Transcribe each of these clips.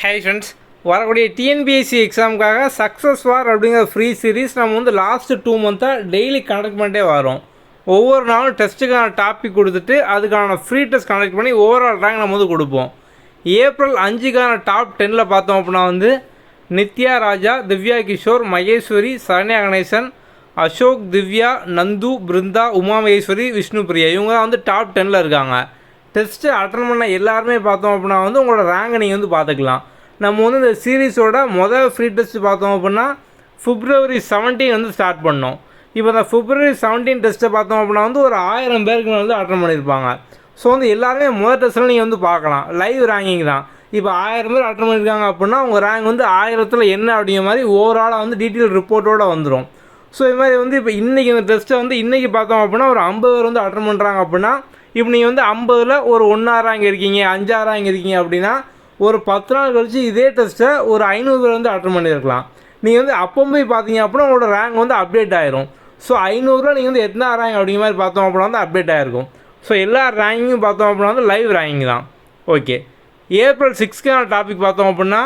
Hi friends, வரக்கூடிய TNPSC எக்ஸாமுக்காக success வார் அப்படிங்கிற free series நம்ம வந்து லாஸ்ட்டு 2 மந்த்தாக டெய்லி கண்டக்ட் பண்ணிட்டே வரோம். ஒவ்வொரு நாளும் டெஸ்ட்டுக்கான டாபிக் கொடுத்துட்டு அதுக்கான ஃப்ரீ டெஸ்ட் கண்டக்ட் பண்ணி ஓவரால் ரேங்க் நம்ம வந்து கொடுப்போம். ஏப்ரல் 5க்கான டாப் 10ல் பார்த்தோம் அப்படின்னா வந்து நித்யா ராஜா, திவ்யா கிஷோர், மகேஸ்வரி, சரண்யா கணேசன், அசோக், திவ்யா, நந்து, பிருந்தா, உமா மகேஸ்வரி, விஷ்ணு பிரியா இவங்க தான் வந்து டாப் 10ல் இருக்காங்க. டெஸ்ட்டு அட்டன் பண்ண எல்லாருமே பார்த்தோம் அப்படின்னா வந்து உங்களோட ரேங்கை நீங்கள் வந்து பார்த்துக்கலாம். நம்ம வந்து இந்த சீரீஸோட மொதல் ஃப்ரீ டெஸ்ட் பார்த்தோம் அப்படின்னா February 17 வந்து ஸ்டார்ட் பண்ணோம். இப்போ இந்த February 17 டெஸ்ட்டை பார்த்தோம் அப்படின்னா வந்து ஒரு 1000 பேருக்கு வந்து அட்டன் பண்ணியிருப்பாங்க. ஸோ வந்து எல்லாருமே முதல் டெஸ்ட்டில் நீங்கள் வந்து பார்க்கலாம். லைவ் ரேங்கிங் தான். இப்போ 1000 பேர் அட்டன் பண்ணியிருக்காங்க அப்படின்னா உங்கள் ரேங்க் வந்து 1000ல் என்ன அப்படிங்கிற மாதிரி ஓவராலாக வந்து டீட்டெயில் ரிப்போர்ட்டோடு வந்துடும். ஸோ இது மாதிரி வந்து இப்போ இன்றைக்கி இந்த டெஸ்ட்டை வந்து இன்றைக்கி பார்த்தோம் அப்படின்னா ஒரு 50 பேர் வந்து அட்டன் பண்ணுறாங்க அப்படின்னா இப்போ நீங்கள் வந்து 50ல் ஒரு 1 ரேங்க் இருக்கீங்க, 5 ரேங்க் இருக்கீங்க அப்படின்னா ஒரு 10 நாள் கழிச்சு இதே டெஸ்ட்டை ஒரு 500 பேர் வந்து அட்டன் பண்ணியிருக்கலாம். நீங்கள் வந்து அப்போ போய் பார்த்தீங்க அப்படின்னா உங்களோட ரேங்க் வந்து அப்டேட் ஆயிரும். ஸோ 500 நீங்கள் வந்து எத்தனை ரேங்க் அப்படிங்கிற மாதிரி பார்த்தோம் அப்படின்னா வந்து அப்டேட் ஆகிருக்கும். ஸோ எல்லா ரேங்கிங்கும் பார்த்தோம் அப்படின்னா வந்து லைவ் ரேங்கிங் தான். ஓகே, ஏப்ரல் 6க்கான டாபிக் பார்த்தோம் அப்படின்னா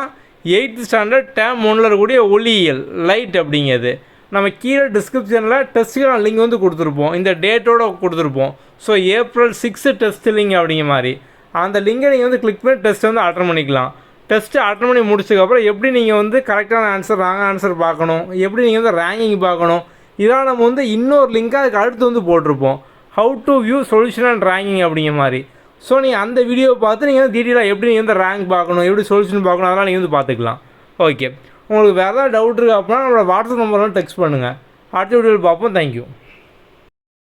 8th ஸ்டாண்டர்ட் டேர்ம் 1ல் இருக்கக்கூடிய ஒளியியல் லைட் அப்படிங்கிறது. நம்ம கீழே டிஸ்கிரிப்ஷனில் டெஸ்ட்டுக்கான லிங்க் வந்து கொடுத்துருப்போம், இந்த டேட்டோடு கொடுத்துருப்போம். ஸோ ஏப்ரல் 6 டெஸ்ட் லிங்க் அப்படிங்கிற மாதிரி அந்த லிங்கை நீங்கள் வந்து கிளிக் பண்ணி டெஸ்ட் வந்து அட்டன் பண்ணிக்கலாம். டெஸ்ட்டு அட்டன் பண்ணி முடிச்சதுக்கப்புறம் எப்படி நீங்கள் வந்து கரெக்டான ஆன்சர், ராங் ஆன்சர் பார்க்கணும், எப்படி நீங்கள் வந்து ரேங்கிங் பார்க்கணும், இதெல்லாம் நம்ம வந்து இன்னொரு லிங்காக அதுக்கு அடுத்து வந்து போட்டிருப்போம். How to view solution and ranking அப்படிங்கிற மாதிரி. ஸோ நீங்கள் அந்த வீடியோவை பார்த்து நீங்கள் வந்து டீட்டெயிலாக எப்படி நீங்கள் வந்து ரேங்க் பார்க்கணும், எப்படி சொல்யூஷன் பார்க்கணும், அதெல்லாம் நீங்கள் வந்து பார்த்துக்கலாம். ஓகே, உங்களுக்கு வேறு ஏதாவது டவுட் இருக்குது அப்படின்னா நம்மளோட வாட்ஸ்அப் நம்பர் வந்து டெக்ஸ்ட் பண்ணுங்கள். அடுத்த வீடியோவில் பார்ப்போம். தேங்க்யூ.